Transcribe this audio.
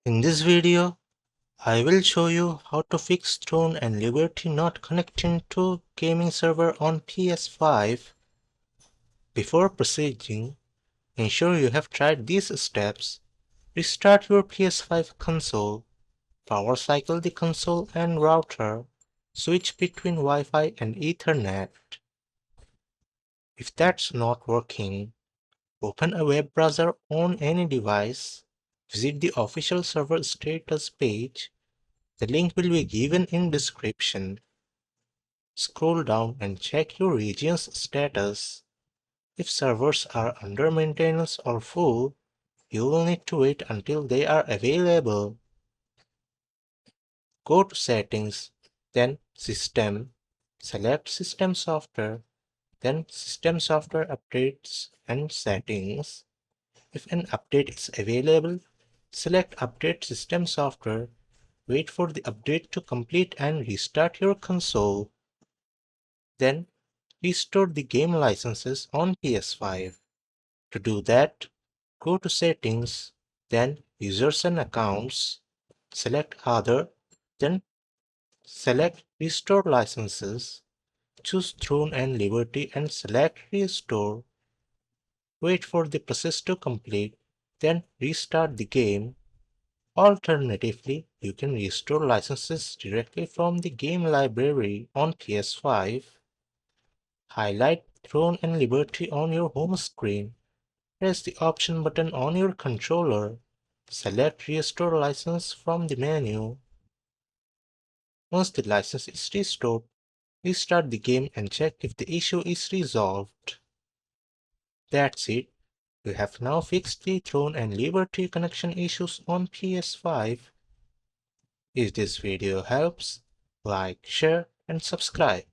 In this video, I will show you how to fix Throne and Liberty not connecting to gaming server on PS5. Before proceeding, ensure you have tried these steps. Restart your PS5 console, power cycle the console and router, switch between Wi-Fi and Ethernet. If that's not working, open a web browser on any device, visit the official server status page. The link will be given in description. Scroll down and check your region's status. If servers are under maintenance or full, you will need to wait until they are available. Go to Settings, then System, select System Software, then System Software Updates and Settings. If an update is available, select Update System Software, wait for the update to complete and restart your console. Then restore the game licenses on PS5. To do that, go to Settings, then Users and Accounts, select Other, then select Restore Licenses, choose Throne and Liberty and select Restore. Wait for the process to complete, then restart the game. Alternatively, you can restore licenses directly from the game library on PS5. Highlight Throne and Liberty on your home screen. Press the Option button on your controller. Select Restore License from the menu. Once the license is restored, restart the game and check if the issue is resolved. That's it. You have now fixed the Throne and Liberty connection issues on PS5. If this video helps, like, share, and subscribe.